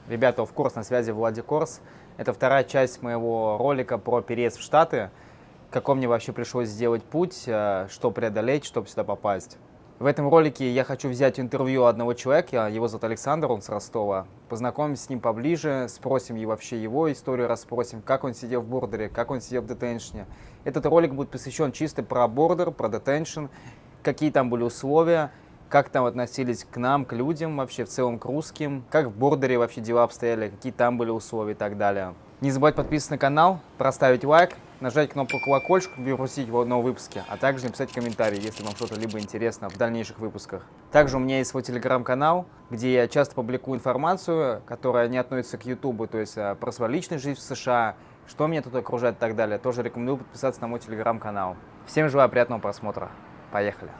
Ребята, of course, на связи Владикорс. Это вторая часть моего ролика про переезд в Штаты. Какой мне вообще пришлось сделать путь, что преодолеть, чтобы сюда попасть. В этом ролике я хочу взять интервью одного человека, его зовут Александр, он с Ростова. Познакомимся с ним поближе, спросим вообще его историю, расспросим, как он сидел в бордере, как он сидел в детеншне. Этот ролик будет посвящен чисто про бордер, про детеншн, какие там были условия, как там относились к нам, к людям, вообще в целом к русским, как в бордере вообще дела обстояли, какие там были условия и так далее. Не забывайте подписываться на канал, проставить лайк, нажать кнопку колокольчик, не пропустить новые выпуски, а также написать комментарий, если вам что-то либо интересно в дальнейших выпусках. Также у меня есть свой телеграм-канал, где я часто публикую информацию, которая не относится к Ютубу, то есть про свою личную жизнь в США, что меня тут окружает и так далее. Тоже рекомендую подписаться на мой телеграм-канал. Всем желаю приятного просмотра. Поехали!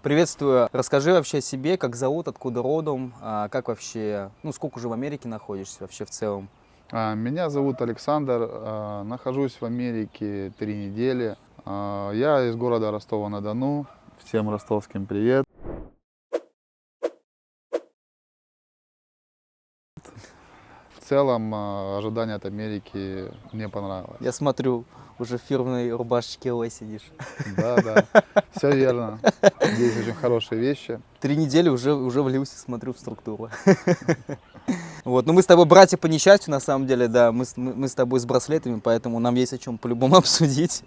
Приветствую. Расскажи вообще о себе, как зовут, откуда родом, как вообще, сколько уже в Америке находишься вообще в целом? Меня зовут Александр, нахожусь в Америке 3 недели. Я из города Ростова-на-Дону. Всем ростовским привет. В целом, ожидание от Америки мне понравилось. Я смотрю, уже в фирменной рубашечке Ой сидишь. Да, все верно. Здесь очень хорошие вещи. 3 недели уже влился, смотрю, в структуру. Вот, мы с тобой братья по несчастью, на самом деле, да, мы с тобой с браслетами, поэтому нам есть о чем по-любому обсудить.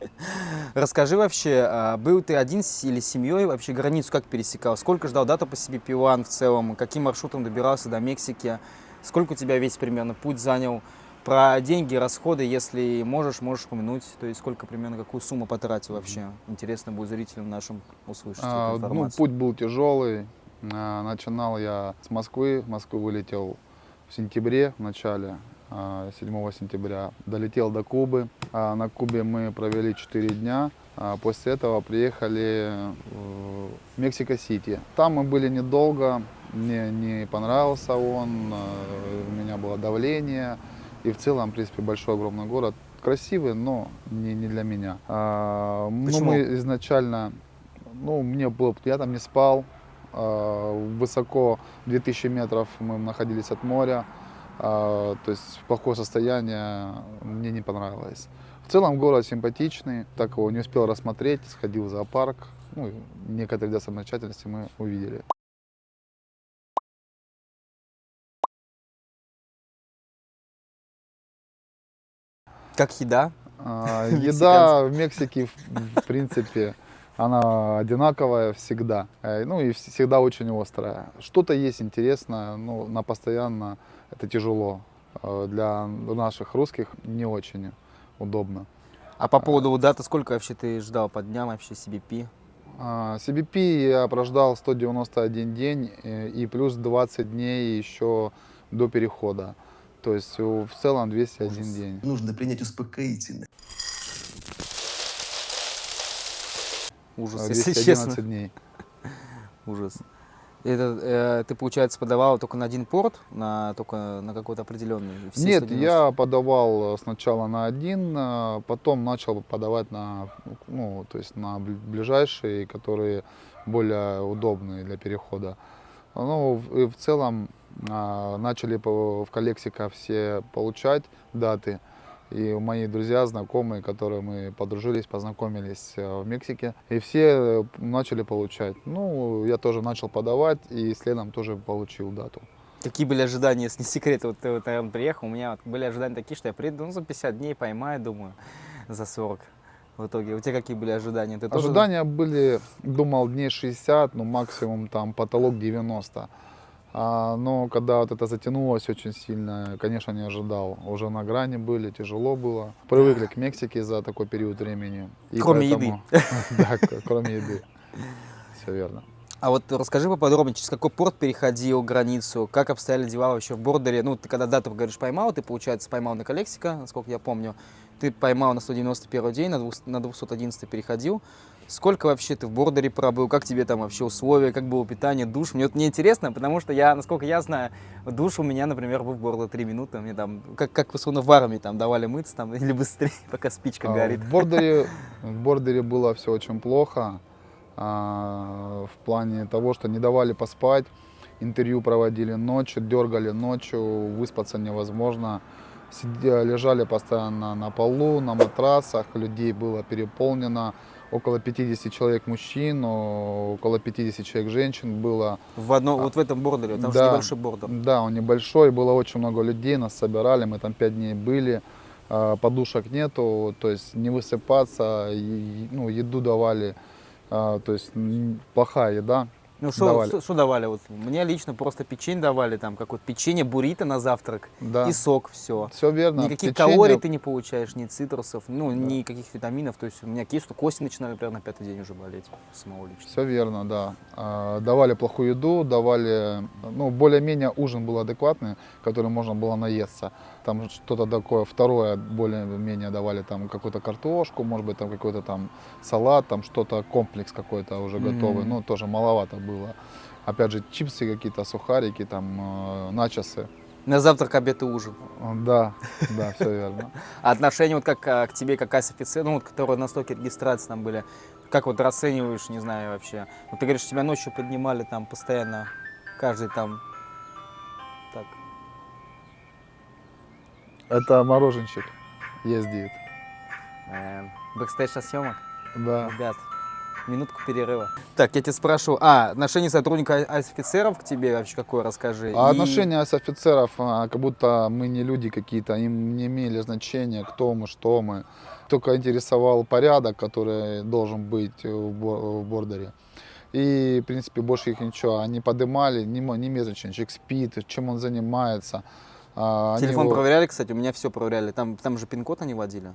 Расскажи вообще, был ты один или с семьей, вообще границу как пересекал? Сколько ждал дату по себе P1 в целом? Каким маршрутом добирался до Мексики? Сколько у тебя весь примерно путь занял? Про деньги, расходы, если можешь упомянуть, то есть сколько примерно, какую сумму потратил вообще? Интересно будет зрителям нашим услышать эту информацию. Путь был тяжелый. Начинал я с Москвы. В Москву вылетел в сентябре, в начале, 7 сентября. Долетел до Кубы. На Кубе мы провели 4 дня. После этого приехали в Мексико-Сити. Там мы были недолго. Мне не понравился он. У меня было давление. И в целом, в принципе, большой, огромный город. Красивый, но не для меня. Почему? Мы изначально, я там не спал. Высоко, 2000 метров мы находились от моря. То есть плохое состояние мне не понравилось. В целом город симпатичный, так его не успел рассмотреть, сходил в зоопарк. Некоторые достопримечательности мы увидели. Как еда? Еда в Мексике, в принципе, она одинаковая всегда. И всегда очень острая. Что-то есть интересное, но на постоянно это тяжело. Для наших русских не очень удобно. А по поводу даты, сколько вообще ты ждал по дням вообще CBP? CBP я прождал 191 день и плюс 20 дней еще до перехода. То есть в целом 201 день. Нужно принять успокоительное. Ужас, если 211 честно. дней. Ужас. Это ты, получается, подавал только на один порт, только на какой-то определенный? Нет, 190? я подавал сначала на один, потом начал подавать то есть на ближайшие, которые более удобные для перехода. И в целом начали в Калексико все получать даты. И мои друзья, знакомые, которые мы подружились, познакомились в Мексике, и все начали получать. Я тоже начал подавать, и следом тоже получил дату. Какие были ожидания, если не секрет? Вот ты, наверное, приехал, у меня были ожидания такие, что я приеду за 50 дней, поймаю, думаю, за 40. В итоге, у тебя какие были ожидания? Ты Ожидания были, думал, дней 60, максимум там потолок 90. Но когда вот это затянулось очень сильно, конечно, не ожидал. Уже на грани были, тяжело было. Привыкли к Мексике за такой период времени. И Кроме поэтому, да, кроме еды. Все верно. А вот расскажи поподробнее, через какой порт переходил границу, как обстояли дела вообще в бордере? Ну, ты когда дату, говоришь, поймал, ты, получается, поймал на Калексико, насколько я помню. Ты поймал на 191 день, на 211 переходил. Сколько вообще ты в бордере пробыл? Как тебе там вообще условия? Как было питание, душ? Мне интересно, потому что я, насколько я знаю, душ у меня, например, был в бордере 3 минуты. Мне там, как условно в армии, там давали мыться там, или быстрее, пока спичка горит. В бордере было все очень плохо. В плане того, что не давали поспать, интервью проводили ночью, дергали ночью, выспаться невозможно. Лежали постоянно на полу, на матрасах, людей было переполнено. Около 50 человек мужчин, около 50 человек женщин было. Вот в этом бордере, там же Да, небольшой бордер. да, он небольшой, было очень много людей, нас собирали, мы там 5 дней были. Подушек нету, то есть не высыпаться, ну, еду давали. То есть плохая еда. Ну, давали. что давали? Вот мне лично просто печень давали, там, какое-то печенье, буррито на завтрак Да. и сок, все. Все верно. Никаких Печенье, калорий ты не получаешь, ни цитрусов, ну, Да. никаких витаминов. То есть у меня кости начинали, например, на 5-й день уже болеть, самого лично. Все верно, да. Давали плохую еду, давали, ну, более-менее ужин был адекватный, который можно было наесться. Там что-то такое второе, более-менее давали там какую-то картошку, может быть, там какой-то там салат, там что-то, комплекс какой-то уже готовый, но тоже маловато было. Опять же, чипсы какие-то, сухарики, там, начосы. На завтрак, обед и ужин. Да, все верно. А отношения вот как к тебе, как ас-офицер, ну, вот, которые на стоке регистрации там были, как вот расцениваешь, не знаю вообще. Вот ты говоришь, тебя ночью поднимали там постоянно, каждый там, так. Это мороженщик ездит. Бэкстейдж со съемок? Да. Ребят, минутку перерыва. Так, я тебя спрашиваю, отношение сотрудника офицеров к тебе вообще какое, расскажи. Отношения с офицеров, как будто мы не люди какие-то, им не имели значения, кто мы, что мы. Только интересовал порядок, который должен быть в бордере. И, в принципе, больше их ничего. Они поднимали, не имеет значения, человек спит, чем он занимается. Телефон проверяли, кстати, у меня все проверяли. Там же пин-код они вводили.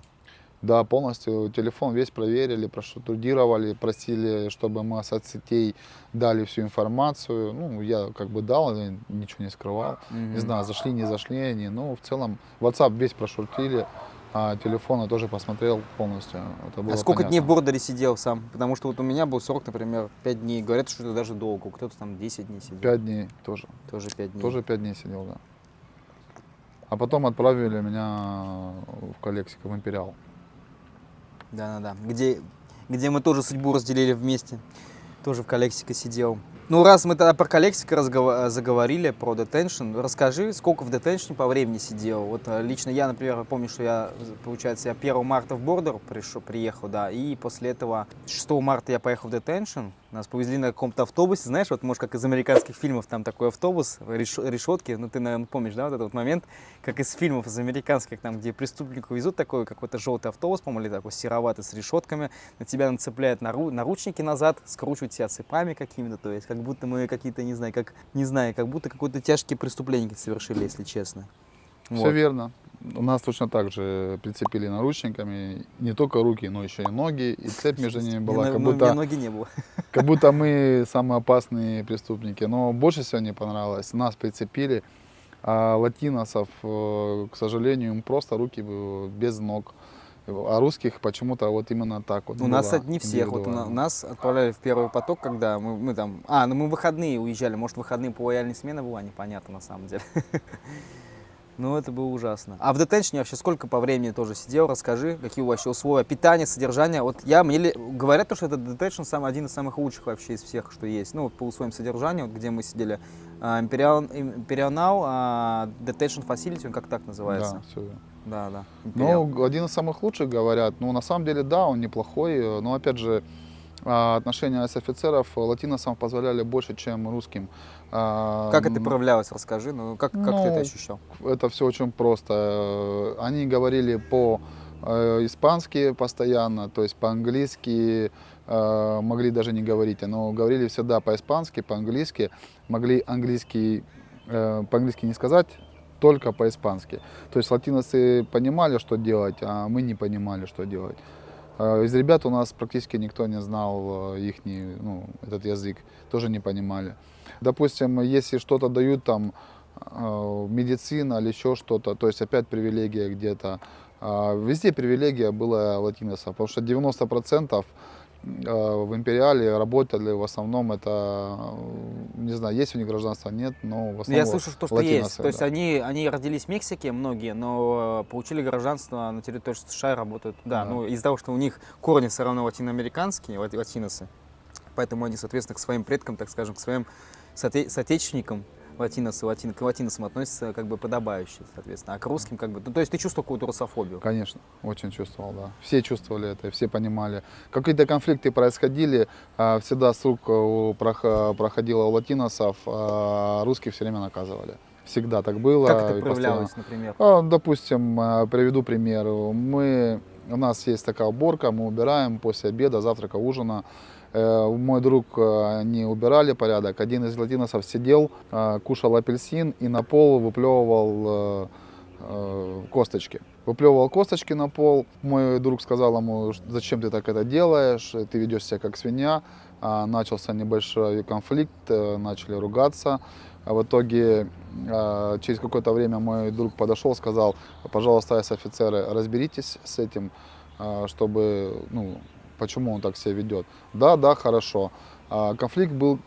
Да, полностью телефон весь проверили, проштудировали, просили, чтобы мы от соцсетей дали всю информацию. Ну, я как бы дал, ничего не скрывал. Не знаю, зашли, не зашли они. Ну, в целом, WhatsApp весь прошуртили, а телефон я тоже посмотрел полностью. Это было сколько понятно. дней в бордере сидел сам? Потому что вот у меня был срок, например, 5 дней. Говорят, что это даже долго. Кто-то там 10 дней сидел. 5 дней тоже. Тоже 5 дней. Тоже 5 дней сидел, да. А потом отправили меня в Калексико, в Империал. Да. Где мы тоже судьбу разделили вместе. Тоже в Калексико сидел. Ну, раз мы тогда про Калексико заговорили, про детеншн, расскажи, сколько в детеншне по времени сидел. Вот лично я, например, помню, что я 1 марта в бордер приехал, да, и после этого 6 марта я поехал в детеншн. Нас повезли на каком-то автобусе, знаешь, вот, может, как из американских фильмов, там такой автобус, решетки, ну, ты, наверное, помнишь, да, вот этот вот момент, как из фильмов, из американских, там, где преступнику везут такой какой-то желтый автобус, по-моему, или такой сероватый с решетками, на тебя нацепляют наручники назад, скручивают тебя цепами какими-то, то есть, как будто мы какие-то, не знаю, как будто какое-то тяжкие преступления совершили, если честно. Все верно. У нас точно так же прицепили наручниками не только руки, но еще и ноги, и цепь между ними была, У меня ноги не было. как будто мы самые опасные преступники. Но больше всего не понравилось, нас прицепили, а латиносов, к сожалению, им просто руки без ног. А русских почему-то вот именно так вот. У нас не всех. Вот нас отправляли в первый поток, когда мы там... мы в выходные уезжали. Может, выходные по лояльной смене была, непонятно на самом деле. Ну, это было ужасно. А в детеншне вообще сколько по времени тоже сидел? Расскажи, какие вообще условия питания, содержания. Вот мне говорят, что этот детеншн один из самых лучших вообще из всех, что есть. Ну, вот по условиям содержания, вот где мы сидели. Imperial Detention Facility, он как так называется? Да, все верно. Да. Ну, один из самых лучших, говорят. Ну, на самом деле, да, он неплохой. Но, опять же, отношения с офицеров латиносам позволяли больше, чем русским. Как это проявлялось, расскажи. Как ты это ощущал? Это все очень просто. Они говорили по испанский постоянно, то есть по-английски могли даже не говорить, но говорили всегда по-испански, по-английски, могли по-английски не сказать, только по-испански. То есть латиносы понимали, что делать, а мы не понимали, что делать. Из ребят у нас практически никто не знал ну, этот язык, тоже не понимали. Допустим, если что-то дают там, медицина или еще что-то, то есть опять привилегия где-то. Везде привилегия была латиносов, потому что 90% в Империале работали, в основном это, не знаю, есть у них гражданство, нет, но в основном Я слышу, что латиносы, есть. То есть да. они родились в Мексике, многие, но получили гражданство на территории США и работают. Да, Да. ну из-за того, что у них корни все равно латиноамериканские, латиносы, поэтому они, соответственно, к своим предкам, так скажем, к своим соотечественникам к латиносам относятся как бы подобающе, соответственно. А к русским как бы... Ну, то есть ты чувствовал какую-то русофобию? Конечно, очень чувствовал, да. Все чувствовали это, все понимали. Какие-то конфликты происходили, всегда с рук проходило у латиносов, а русских все время наказывали. Всегда так было. Как это и постоянно. проявлялось, например? Допустим, приведу пример. У нас есть такая уборка, мы убираем после обеда, завтрака, ужина. Мой друг, они убирали порядок. Один из латиносов сидел, кушал апельсин и на пол выплевывал косточки. Выплевывал косточки на пол. Мой друг сказал ему, зачем ты так это делаешь, ты ведешь себя как свинья. Начался небольшой конфликт, начали ругаться. В итоге через какое-то время мой друг подошел, сказал, пожалуйста, офицеры, разберитесь с этим, чтобы, ну, почему он так себя ведет. Да, да, хорошо. Конфликт был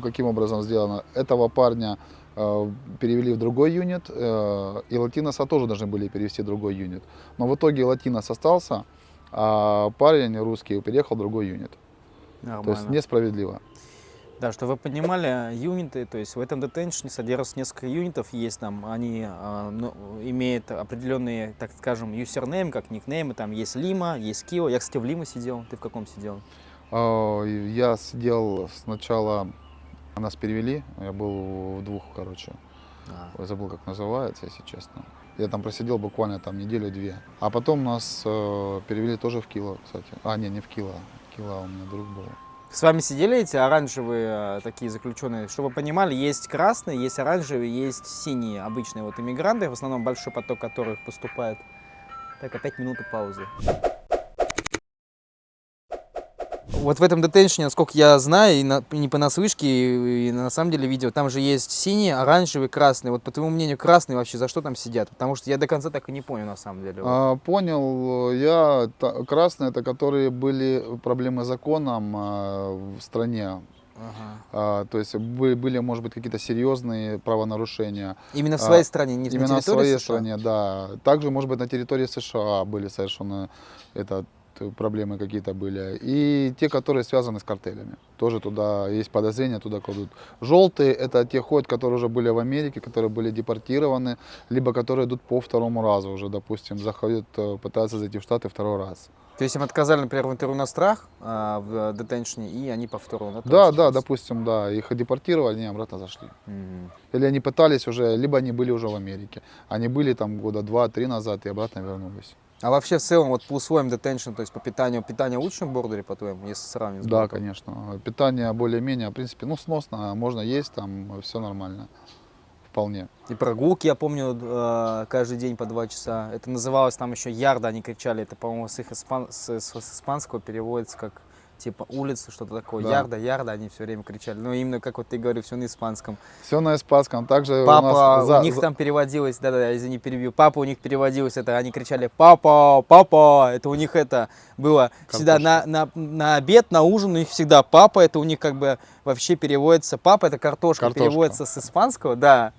каким образом сделан? Этого парня перевели в другой юнит, и латиноса тоже должны были перевести в другой юнит. Но в итоге латинос остался, а парень русский переехал в другой юнит. Нормально. То есть несправедливо. Да, что вы понимали, юниты, то есть в этом детеншне содержится несколько юнитов, есть там, они имеют определенные, так скажем, юсернейм, как никнеймы, там есть Лима, есть Кио. Я, кстати, в Лима сидел, ты в каком сидел? Я сидел сначала, нас перевели, я был в двух, короче, забыл, как называется, если честно. Я там просидел буквально там неделю-две. А потом нас перевели тоже в Кило, кстати. Не в Кило. Кило у меня друг был. С вами сидели эти оранжевые такие заключенные? Чтобы вы понимали, есть красные, есть оранжевые, есть синие обычные вот иммигранты, в основном большой поток которых поступает. Так, опять минута паузы. Вот в этом детеншне, насколько я знаю, и не понаслышке, и на самом деле видео, там же есть синие, оранжевые, красные. Вот по твоему мнению, красные вообще за что там сидят? Потому что я до конца так и не понял на самом деле. Понял я. Красные, это которые были проблемы с законом в стране. Ага. То есть были, может быть, какие-то серьезные правонарушения. Именно в своей стране, не Именно на в своей территории США? стране, да. Также, может быть, на территории США были совершенно проблемы какие-то были. И те, которые связаны с картелями. Тоже туда есть подозрения, туда кладут. Желтые — это те ходят, которые уже были в Америке, которые были депортированы, либо которые идут по второму разу уже, допустим, заходят, пытаются зайти в Штаты второй раз. То есть им отказали, например, в интервью на страх в детеншне, и они по второму? Да, допустим, да. Их депортировали, они обратно зашли. Или они пытались уже, либо они были уже в Америке. Они были там года 2-3 назад и обратно вернулись. А вообще в целом вот по условиям детеншн, то есть по питанию лучше в бордере, по-твоему, если сравнивать? Да, конечно. Питание более-менее, в принципе, сносно, можно есть, там все нормально. Вполне. И прогулки, я помню, каждый день по 2 часа. Это называлось там еще ярда, они кричали. Это, по-моему, с испанского переводится как типа улица, что-то такое. Да. Ярда, они все время кричали. Но именно, как вот ты говоришь, все на испанском. Все на испанском. Также Папа, у нас у них там переводилось, да-да, извини, перебью. Папа у них переводилось, это они кричали папа, папа. Это у них это было всегда на обед, на ужин у них всегда папа. Это у них как бы вообще переводится папа, это картошка. Переводится с испанского, да.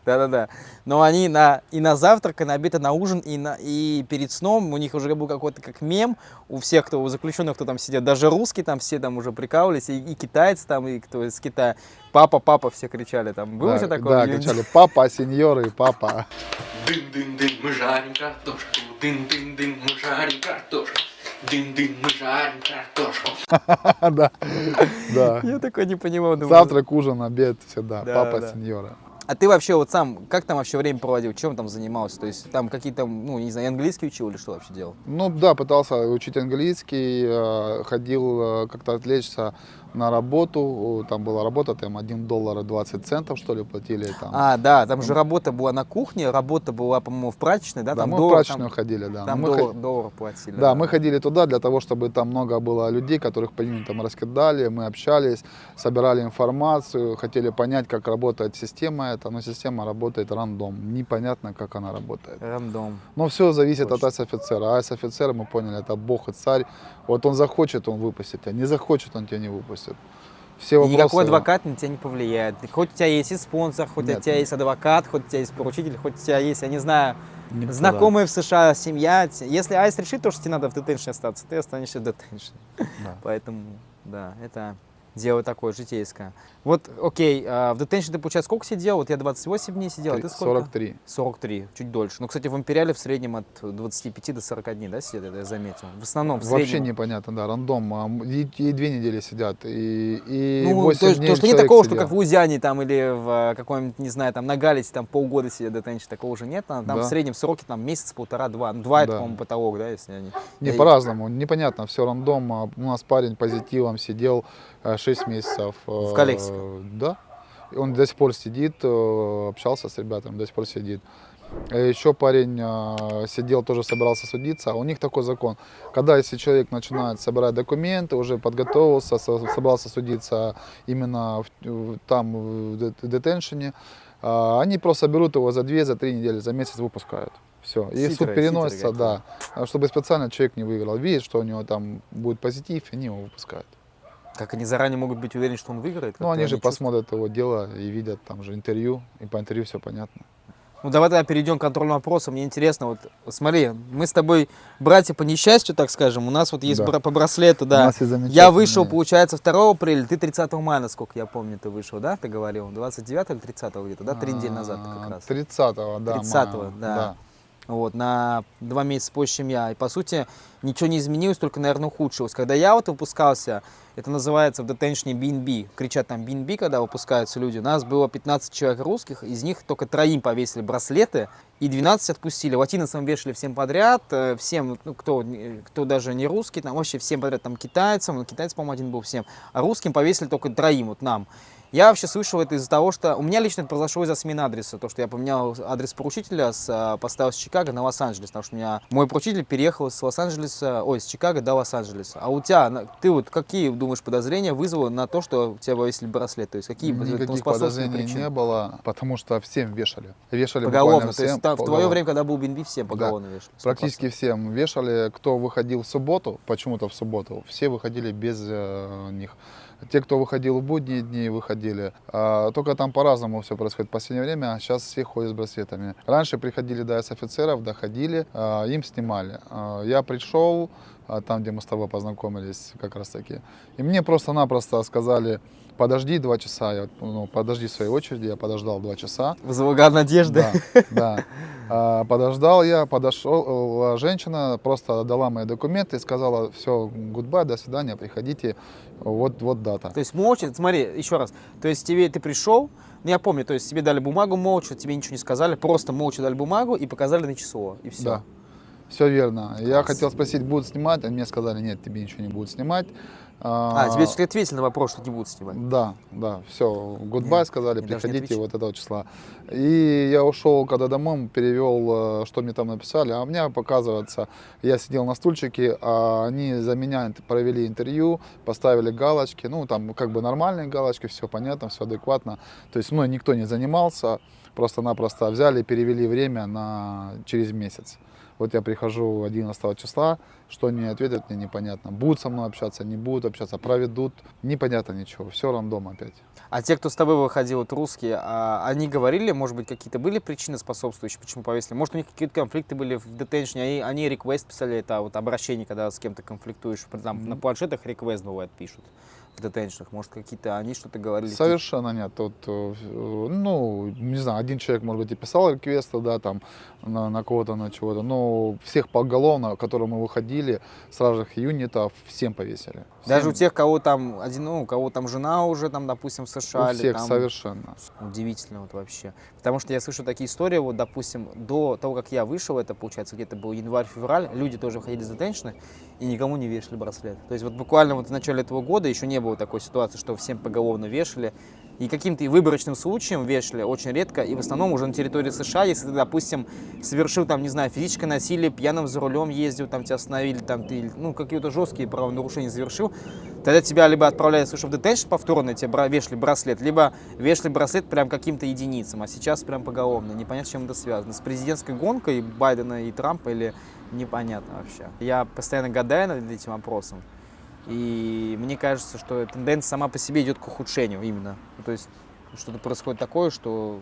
Но они и на завтрак, и на обед, и на ужин, и перед сном у них уже был какой-то как мем у всех, у заключенных, кто там сидит, даже русские там все там уже прикалывались, и китайцы там, и кто из Китая. Папа, все кричали там. Было что такое? Да, кричали папа, сеньоры, папа. Дын-дын-дын, мы жарим картошку. Дын-дын-дын, мы жарим картошку. Дын-дын, мы жарим картошку. Да. Я такой не понимал. Завтрак, ужин, обед, всегда. Да, Папа, да. сеньора. А ты вообще вот сам, как там вообще время проводил, чем там занимался? То есть там какие-то, ну, не знаю, английский учил или что вообще делал? Ну да, пытался учить английский, ходил как-то отвлечься на работу. Там была работа, там $1 20 центов, что ли, платили. Там. А, да, там же работа была на кухне, работа была, по-моему, в прачечной, да? Да, Там мы в доллар, прачечную ходили, да. там Но мы доллар платили. Да, мы ходили туда для того, чтобы там много было людей, которых по ним там раскидали, мы общались, собирали информацию, хотели понять, как работает система эта, но система работает рандом, непонятно, как она работает. Рандом. Но все зависит Точно. от айс-офицера. Айс-офицер, мы поняли, это бог и царь. Вот он захочет, он выпустит тебя, не захочет, он тебя не выпустит. Все И вопросы... никакой адвокат на тебя не повлияет. Хоть у тебя есть и спонсор, хоть у Нет. тебя есть адвокат, хоть у тебя есть поручитель, хоть у тебя есть, я не знаю, Никто, знакомые в США, семья. Если айс решит то, что тебе надо в детеншне остаться, ты останешься в детеншне. да. Поэтому, да, это дело такое житейское. Вот, окей, в детеншне ты, получается, сколько сидел? Вот я 28 дней сидел, а ты сколько? 43. 43, чуть дольше. Ну, кстати, в Империале в среднем от 25 до 40 дней, да, сидят, это я заметил. В основном, в Вообще среднем. непонятно, да, рандом. И 2 недели сидят, и Ну, 8 то, дней то, что не человек такого, что сидел. как в Лузиане там или в каком-нибудь, не знаю, там на Галице там полгода сидят детеншн, такого уже нет. Там Да. в среднем сроки там месяц, полтора-два. Ну, 2 это, Да. по-моему, потолок, да, если они... Не, Я- по-разному, непонятно, все рандом. У нас парень позитивом сидел 6 месяцев. В Калексико? Да. И он до сих пор сидит, общался с ребятами, до сих пор сидит. Еще парень сидел, тоже собирался судиться. У них такой закон. Когда если человек начинает собирать документы, уже подготовился, собрался судиться именно там, в детеншене, они просто берут его за 2-3 недели, за месяц выпускают. Все. И суд Хитрые, переносится, хитрые да. Чтобы специально человек не выиграл. Видит, что у него там будет позитив, и они его выпускают. Как они заранее могут быть уверены, что он выиграет? Ну, как-то они же чувствуют. посмотрят его дело и видят там же интервью, и по интервью все понятно. Ну, давай тогда перейдем к контрольным вопросам. Мне интересно, вот смотри, мы с тобой братья по несчастью, так скажем. У нас вот есть Да. по браслету, У да. нас есть Я замечательные- вышел, получается, 2 апреля, ты 30 мая, насколько я помню, ты вышел, да, ты говорил? 29 или 30 где-то, да? 3 недели назад как раз. 30-го, да. 30-го, мая, да. Вот, на 2 месяца позже, чем я. И, по сути, ничего не изменилось, только, наверное, ухудшилось. Когда я вот выпускался, это называется в детеншне BNB, кричат там BNB, когда выпускаются люди. У нас было 15 человек русских, из них только 3 повесили браслеты, и 12 отпустили. В 11 вешали всем подряд, всем, ну, кто даже не русский, там вообще всем подряд, там китайцам, ну, китайец, по-моему, один был всем, а русским повесили только 3, вот нам. Я вообще слышал это из-за того, что у меня лично это произошло из-за смены адреса, то, что я поменял адрес поручителя, поставил с Чикаго на Лос-Анджелес, потому что у меня мой поручитель переехал с Лос-Анджелеса, с Чикаго до Лос-Анджелеса. А у тебя, ты вот какие, думаешь, подозрения вызвало на то, что у тебя повесили браслет? То есть какие Никаких способствующие подозрений причины? не было, потому что всем вешали. Вешали Поголовно, буквально то есть всем. в твое поголовно. время, когда был BNB, всем поголовно вешали? 100%. Практически всем вешали. Кто выходил в субботу, почему-то в субботу, все выходили без них. Те, кто выходил в будние дни, выходили. Только там по-разному все происходит в последнее время. Сейчас все ходят с браслетами. Раньше приходили до офицеров, доходили, им снимали. Я пришел, там, где мы с тобой познакомились, как раз таки. И мне просто-напросто сказали: подожди 2 часа. Я, подожди своей очереди. Я подождал 2 часа. Возлагал надежды. Да. Подождал я, подошла женщина, просто дала мои документы и сказала: все, гудбай, до свидания, приходите, вот дата. То есть молча, смотри, еще раз, то есть ты пришел, ну я помню, то есть тебе дали бумагу молча, тебе ничего не сказали, просто молча дали бумагу и показали на число, и все. Да, все верно. Я хотел спросить, будут снимать, а мне сказали: нет, тебе ничего не будут снимать. Тебе все-таки ответили на вопрос, что не будут снимать. Да, все, гудбай Нет, сказали, мне даже не приходите отвечали. вот этого числа. И я ушел, когда домой, перевел, что мне там написали, а у меня, показывается, я сидел на стульчике, а они за меня провели интервью, поставили галочки, ну там как бы нормальные галочки, все понятно, все адекватно. То есть мной никто не занимался, просто-напросто взяли и перевели время через месяц. Вот я прихожу 11 числа, что они ответят, мне непонятно. Будут со мной общаться, не будут общаться, проведут, непонятно ничего, все рандом опять. А те, кто с тобой выходил, вот русские, они говорили, может быть, какие-то были причины способствующие, почему повесили? Может, у них какие-то конфликты были в детеншне, они реквест писали, это вот обращение, когда с кем-то конфликтуешь, там на планшетах реквест бывает пишут. в детеншнах? Может, какие-то они что-то говорили? Совершенно нет. Тут, ну, не знаю, один человек, может быть, и писал реквесты, да, там, на кого-то, на чего-то, но всех поголовно, которые мы выходили с разных юнитов, всем повесили. Даже Всем. у тех, кого там один, ну, у кого там жена уже, там, допустим, в США, У или всех там... совершенно. Удивительно вот вообще. Потому что я слышу такие истории, вот, допустим, до того, как я вышел, это, получается, где-то был январь-февраль, люди тоже выходили из детеншена и никому не вешали браслет. То есть вот буквально вот в начале этого года еще не было такой ситуации, что всем поголовно вешали. И каким-то и выборочным случаем вешали очень редко, и в основном уже на территории США, если ты, допустим, совершил там, не знаю, физическое насилие, пьяным за рулем ездил, там тебя остановили, там ты, ну, какие-то жесткие правонарушения совершил, тогда тебя либо отправляют, слушай, в детеншн повторно, тебе вешали браслет, либо вешали браслет прям каким-то единицам, а сейчас прям поголовно. Непонятно, с чем это связано. С президентской гонкой Байдена и Трампа или непонятно вообще. Я постоянно гадаю над этим вопросом. И мне кажется, что тенденция сама по себе идет к ухудшению именно. Ну, то есть что-то происходит такое, что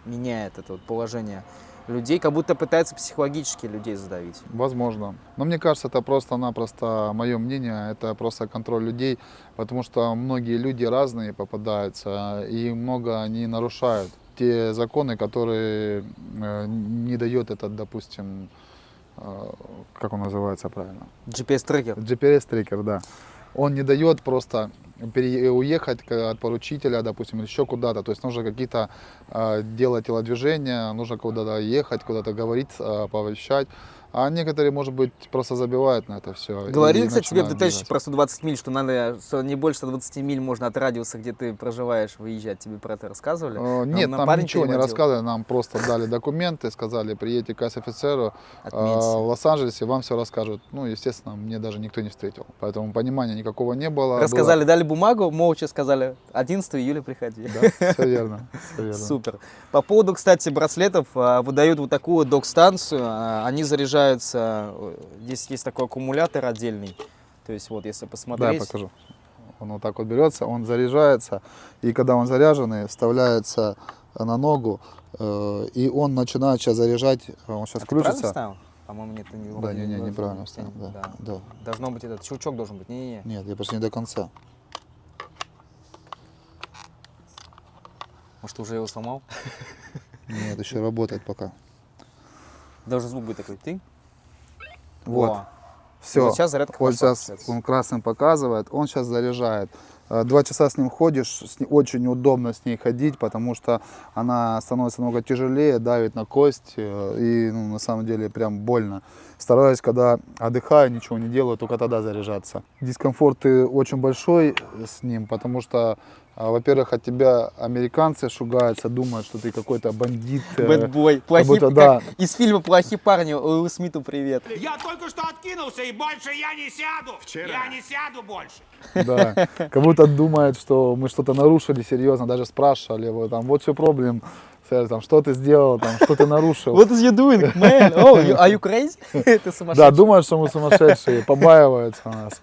меняет это вот положение людей, как будто пытается психологически людей задавить. Возможно. Но мне кажется, это просто-напросто, мое мнение, это просто контроль людей, потому что многие люди разные попадаются, и много они нарушают те законы, которые не дает этот, допустим, как он называется правильно? GPS-трекер. GPS-трекер, да. Он не дает просто уехать от поручителя, допустим, или еще куда-то. То есть нужно какие-то делать телодвижения, нужно куда-то ехать, куда-то говорить, оповещать. А некоторые, может быть, просто забивают на это все. Говорили, кстати, тебе в детеншне про 120 миль, что надо, что не больше 120 миль можно от радиуса, где ты проживаешь, выезжать. Тебе про это рассказывали? Нет, нам ничего не рассказывали, нам просто дали документы, сказали, приедете к офицеру в Лос-Анджелесе, вам все расскажут. Ну, естественно, мне даже никто не встретил, поэтому понимания никакого не было. Рассказали, дали бумагу, молча сказали, 11 июля приходи. Да, все верно, все верно. Супер. По поводу, кстати, браслетов, выдают вот такую док-станцию, они заряжаются, здесь есть такой аккумулятор отдельный, то есть вот, если посмотреть. Да, я покажу. Он вот так вот берется, он заряжается, и когда он заряженный, вставляется на ногу, и он начинает сейчас заряжать, он сейчас включится. Правильно по-моему, нет, не Да, неправильно вставил, да. Должно быть этот щелчок должен быть, не-не-не. Нет, я почти не до конца. Может, ты уже его сломал? Нет, еще работает пока. Должен звук быть такой, ты? Вот. Во. Все, Вот сейчас зарядка вот пошла, сейчас кстати. он красным показывает, он сейчас заряжает. 2 часа с ним ходишь, очень неудобно с ней ходить, потому что она становится намного тяжелее, давит на кость, и ну, на самом деле прям больно. Стараюсь, когда отдыхаю, ничего не делаю, только тогда заряжаться. Дискомфорт очень большой с ним, потому что, во-первых, от тебя американцы шугаются, думают, что ты какой-то бандит. Бэтбой. будто, да. Из фильма «Плохие парни», Уилл Смиту привет. Я только что откинулся, и больше я не сяду. Я не сяду больше. Да, как будто думает, что мы что-то нарушили серьезно, даже спрашивали его, там, вот все проблем, там, что ты сделал, там, что ты нарушил. What is you doing, man? Oh, are you crazy? Ты сумасшедший. Да, думают, что мы сумасшедшие, побаиваются нас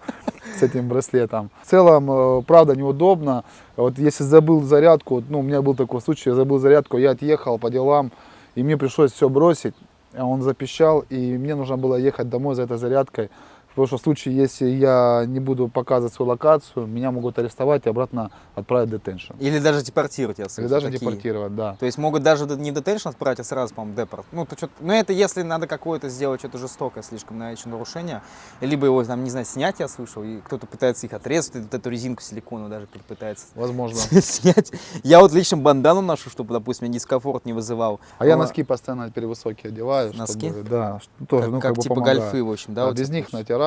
с этим браслетом. В целом, правда, неудобно. Вот если забыл зарядку, ну, у меня был такой случай, я забыл зарядку, я отъехал по делам, и мне пришлось все бросить, а он запищал, и мне нужно было ехать домой за этой зарядкой. Потому что в случае, если я не буду показывать свою локацию, меня могут арестовать и обратно отправить в детеншн. Или даже депортировать, я слышал. Или даже такие. депортировать, да. То есть могут даже не в детеншн отправить, а сразу, по-моему, депорт. Ну, это если надо какое-то сделать что-то жестокое слишком, наверное, нарушение. Либо его, там, не знаю, снять, я слышал, и кто-то пытается их отрезать, вот эту резинку силиконовую даже пытается Возможно. снять. Я вот лично бандану ношу, чтобы, допустим, меня дискомфорт не вызывал. А я носки постоянно перевысокие одеваю. Носки? Чтобы, да, тоже, Как бы типа помогает. гольфы, в общем, да? Да, вот без типа них натирает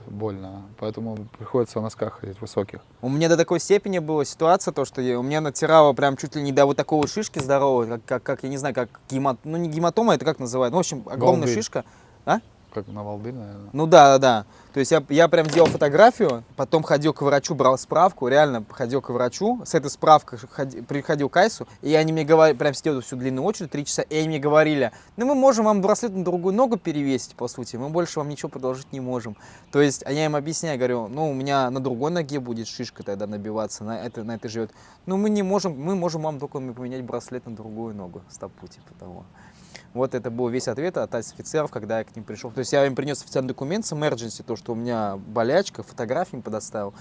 больно, поэтому приходится в носках ходить высоких. У меня до такой степени была ситуация, то, что у меня натирало прям чуть ли не до вот такого шишки здоровой, как я не знаю, как ну не гематома, это как называют, ну, в общем, огромная Волдырь. шишка. А? Как на волдырь, наверное. Ну да. То есть я прям делал фотографию, потом ходил к врачу, брал справку, реально ходил к врачу, с этой справкой приходил к Айсу, и они мне говорили, прям сидел всю длинную очередь, 3 часа, и они мне говорили, ну мы можем вам браслет на другую ногу перевесить, по сути, мы больше вам ничего продолжить не можем. То есть, а я им объясняю, говорю, ну у меня на другой ноге будет шишка тогда набиваться, на этой живет. Ну мы можем вам только поменять браслет на другую ногу, стопу, типа того. Вот это был весь ответ от офицеров, когда я к ним пришел. То есть я им принес официальный документ с emergency, то, что у меня болячка, фотографии им предоставил.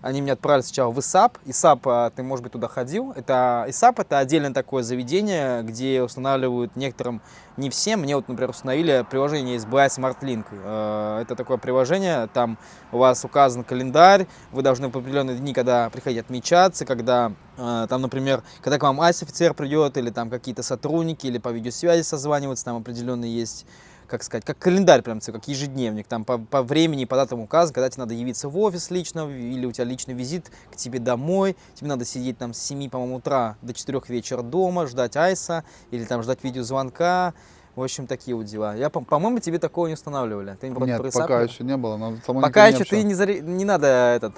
они меня отправили сначала в ИСАП. ИСАП, ты, может быть, туда ходил. ИСАП — это отдельное такое заведение, где устанавливают некоторым, не всем. Мне вот, например, установили приложение SBI SmartLink. Это такое приложение, там у вас указан календарь, вы должны в определенные дни, когда приходить отмечаться, когда, там, например, когда к вам офицер придет, или там какие-то сотрудники, или по видеосвязи созваниваться, там определенные есть, как сказать, как календарь, прям как ежедневник, там по времени, по датам указан, когда тебе надо явиться в офис лично, или у тебя личный визит к тебе домой, тебе надо сидеть там с 7, по-моему, утра до 4 вечера дома, ждать айса, или там ждать видеозвонка, в общем, такие вот дела. По-моему, тебе такого не устанавливали. Ты вроде Нет, про ИСАП пока говорил? еще не было. Но Пока еще ты не надо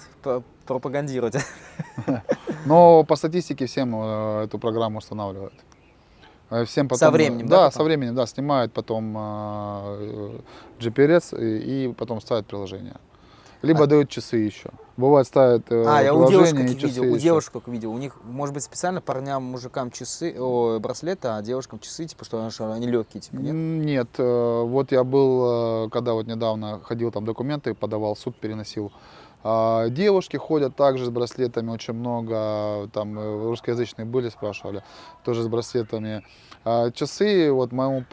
пропагандировать. Но по статистике всем эту программу устанавливают. Всем потом, Со временем, да, потом? со временем, да, снимают потом GPS и потом ставят приложение. Либо дают часы еще. Бывает ставят Я у девушек приложение и таких часы видел, у еще. девушек только видел. У них, может быть, специально парням, мужикам часы, браслеты, а девушкам часы, типа, что они легкие, типа, нет? Нет, вот я был, когда вот недавно ходил, там документы подавал, суд переносил. Девушки ходят также с браслетами, очень много, там русскоязычные были, спрашивали, тоже с браслетами. Часы, вот моему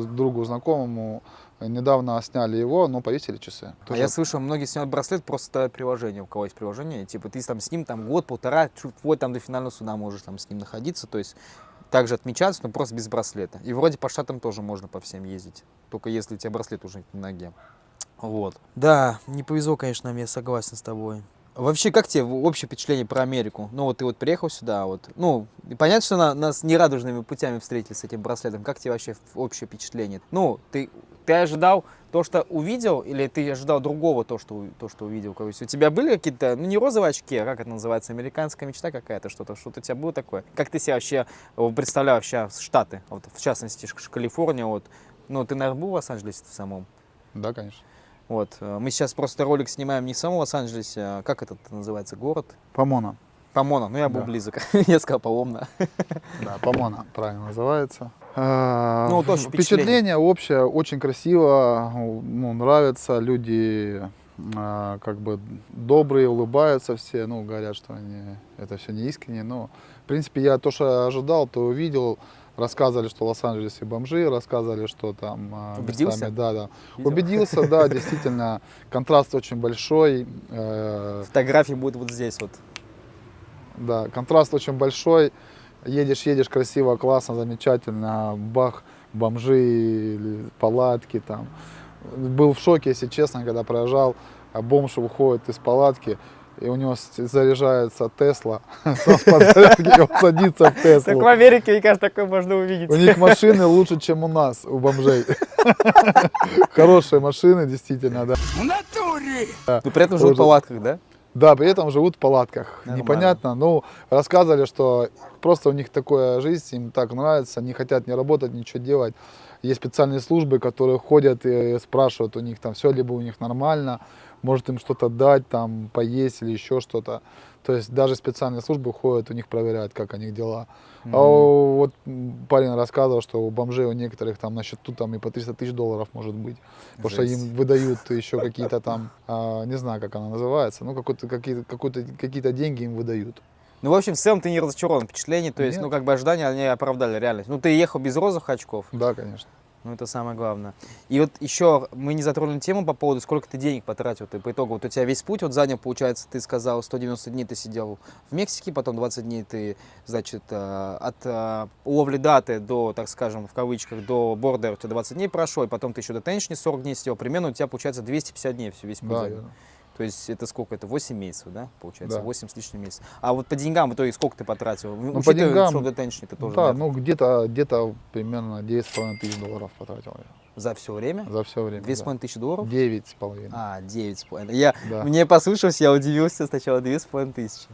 другу знакомому, недавно сняли его, но повесили часы. Тоже Я слышал, многие снимают браслет, просто ставят приложение, у кого есть приложение, типа, ты там с ним там год-полтора, вплоть там до финального суда можешь там с ним находиться, то есть также отмечаться, но просто без браслета. И вроде по штатам тоже можно по всем ездить, только если у тебя браслет уже на ноге. Вот. Да, не повезло, конечно, нам, я согласен с тобой. Вообще, как тебе общее впечатление про Америку? Ну, вот ты вот приехал сюда, вот, ну, и понятно, что нас нерадужными путями встретили с этим браслетом. Как тебе вообще общее впечатление? Ну, ты ожидал то, что увидел, или ты ожидал другого, то, что увидел? У тебя были какие-то, ну, не розовые очки, а как это называется, американская мечта какая-то, что-то у тебя было такое? Как ты себя вообще представлял вообще Штаты, вот, в частности, Калифорния, вот, ну, ты, наверное, был в Лос-Анджелесе в самом? Да, конечно. Вот. Мы сейчас просто ролик снимаем не в самом Лос-Анджелесе, а как этот называется город? Помона. Помона. Ну, я был Да. близок. Я сказал Паломна. Да, Помона правильно называется. Ну, вот общее Впечатление общее, очень красиво, ну, нравится, люди как бы добрые, улыбаются все, ну, говорят, что это все не искренне, но, в принципе, я то, что ожидал, то увидел. Рассказывали, что в Лос-Анджелесе бомжи, рассказывали, что там Убедился? местами, да. Видел? Убедился, да, действительно, контраст очень большой. Фотографии будут вот здесь вот. Да, контраст очень большой. Едешь, красиво, классно, замечательно. Бах, бомжи, палатки там. Был в шоке, если честно, когда проезжал. Бомж выходит из палатки, и у него заряжается Тесла. Там с подзарядки он садится в Так в Теслу. Америке, мне кажется, такое можно увидеть. У них машины лучше, чем у нас, у бомжей. Хорошие машины, действительно, да. В натуре! Но при этом живут в Тоже. палатках, да? Да, при этом живут в палатках. Нормально. Непонятно. Ну, рассказывали, что просто у них такая жизнь, им так нравится, не хотят не работать, ничего делать. Есть специальные службы, которые ходят и спрашивают у них там все, либо у них нормально, может им что-то дать, там, поесть или еще что-то. То есть даже специальные службы ходят, у них проверяют, как у них дела. А вот парень рассказывал, что у бомжей у некоторых там на счету там и по 300 тысяч долларов может быть. Потому что им выдают еще какие-то там, не знаю, как она называется, ну какие-то деньги им выдают. Ну, в общем, в целом ты не разочарован впечатление, то есть, Нет. ну, как бы ожидания, они оправдали реальность. Ну, ты ехал без розовых очков, Да, конечно. ну, это самое главное. И вот еще мы не затронули тему по поводу, сколько ты денег потратил, ты по итогу, вот у тебя весь путь вот занял, получается, ты сказал, 190 дней ты сидел в Мексике, потом 20 дней ты, значит, от ловли даты до, так скажем, в кавычках, до бордера у тебя 20 дней прошло, и потом ты еще до Теншни 40 дней сидел, примерно у тебя, получается, 250 дней весь путь Да, занял. да. То есть это сколько? Это 8 месяцев, да, получается? Да. 8 с лишним месяцев. А вот по деньгам в итоге сколько ты потратил? Ну, по деньгам, что до Теншни ты тоже, да, да, ну где-то примерно 9,5 тысяч долларов потратил я за все время? за все время. 2,5 тысячи долларов? 9,5. А, 9,5. Да. Мне послушалось, я удивился сначала, 2,5 тысячи.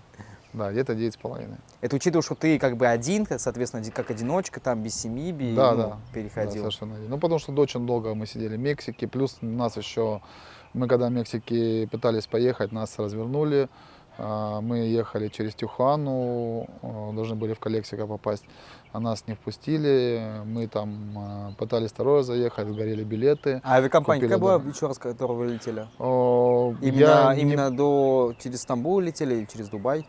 Да, где-то 9,5. Это учитывая, что ты как бы один, соответственно, как одиночка, там без семьи Да, ну, да. Да, переходил. совершенно верно. Ну, потому что очень долго мы сидели в Мексике, плюс нас еще, мы когда в Мексике пытались поехать, нас развернули, Мы ехали через Тюхану, должны были в Калексика попасть, а нас не впустили. Мы там пытались второй раз заехать, сгорели билеты. А авиакомпания Купили, какая была да. еще раз, которую вы летели? Я Именно через Стамбул летели или через Дубай?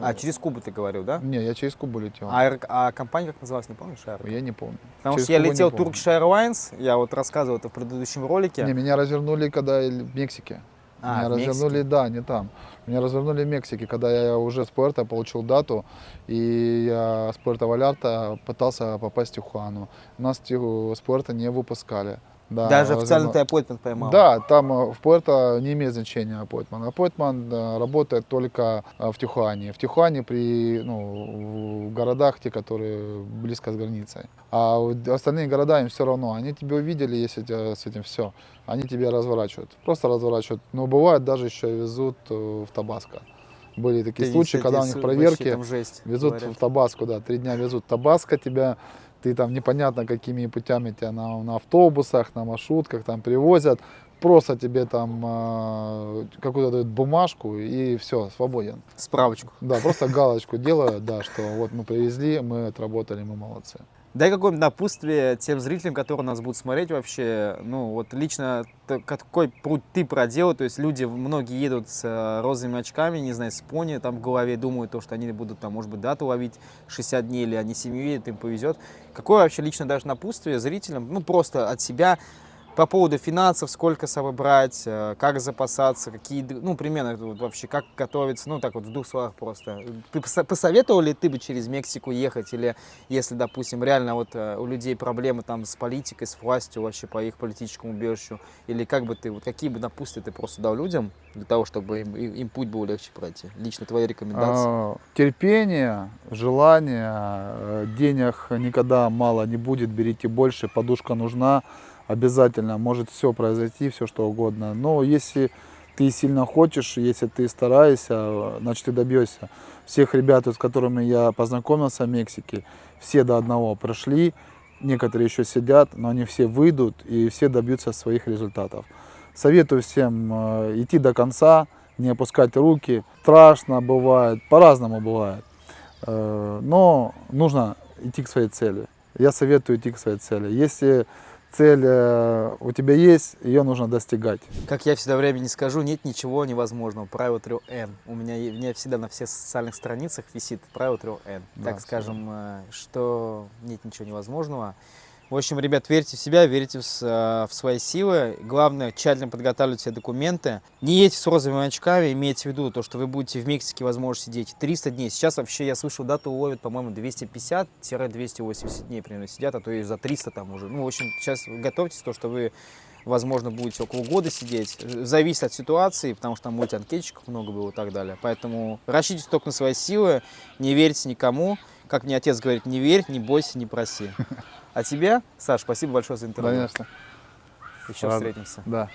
А, через Кубу ты говорил, да? Не, я через Кубу летел. А компания как называлась, не помнишь? Я не помню. Потому Через что я Кубу не летел помню. Turkish Airlines, я вот рассказывал это в предыдущем ролике. Не, меня развернули, когда в Мексике. Меня В развернули, Мексике? да, не там. Меня развернули в Мексике, когда я уже с Пуэрто получил дату, и я с Пуэрто Валярта пытался попасть в Тюхану. Нас с Пуэрто не выпускали. Да, Даже официально ты appointment поймал? Да, там в Пуэрто не имеет значения appointment. Appointment работает только в Тюхане. В Тюхане в городах, те, которые близко с границей. А остальные города им все равно. Они тебя увидели, если с этим все. Они тебя разворачивают. Просто разворачивают. Но бывает даже еще везут в Табаско. Были такие случаи, когда у них проверки везут в Табаско, да, 3 дня везут в Табаско тебя. Ты там непонятно какими путями тебя на автобусах, на маршрутках там привозят. Просто тебе там какую-то дают бумажку и все, свободен. Справочку. Да, просто галочку делают, да, что вот мы привезли, мы отработали, мы молодцы. Дай какое-нибудь напутствие тем зрителям, которые нас будут смотреть вообще. Ну, вот лично какой путь ты проделал. То есть люди, многие едут с розовыми очками, не знаю, с пони там в голове, думают, то, что они будут там, может быть, дату ловить 60 дней, или они семью едут, им повезет. Какое вообще лично даже напутствие зрителям, ну, просто от себя, по поводу финансов, сколько с собой брать, как запасаться, какие, ну, примерно вот вообще, как готовиться, ну, так вот в 2 словах просто. Ты посоветовал ли ты бы через Мексику ехать, или если, допустим, реально вот у людей проблемы там с политикой, с властью вообще по их политическому убежищу, или как бы ты, вот какие бы напутствия ты просто дал людям для того, чтобы им путь был легче пройти? Лично твои рекомендации? Терпение, желание, денег никогда мало не будет, берите больше, подушка нужна. Обязательно может все произойти, все что угодно. Но если ты сильно хочешь, если ты стараешься, значит ты добьешься. Всех ребят, с которыми я познакомился в Мексике, все до одного прошли, некоторые еще сидят, но они все выйдут и все добьются своих результатов. Советую всем идти до конца, не опускать руки. Страшно бывает, по-разному бывает, но нужно идти к своей цели. Я советую идти к своей цели. Если цель у тебя есть, ее нужно достигать. Как я всегда времени скажу, нет ничего невозможного. Правило 3Н. У меня всегда на всех социальных страницах висит правило 3Н. Да, Так скажем, что нет ничего невозможного. В общем, ребят, верьте в себя, верьте в свои силы. Главное, тщательно подготавливать все документы. Не едьте с розовыми очками, имейте в виду, то, что вы будете в Мексике, возможно, сидеть 300 дней. Сейчас вообще, я слышал, дату ловят, по-моему, 250-280 дней примерно сидят, а то и за 300 там уже. Ну, в общем, сейчас готовьтесь, то, что вы, возможно, будете около года сидеть. Зависит от ситуации, потому что там мультианкетчиков много было и так далее. Поэтому рассчитывайте только на свои силы, не верьте никому. Как мне отец говорит, не верь, не бойся, не проси. А тебе, Саш, спасибо большое за интервью. Конечно. Еще встретимся. Да.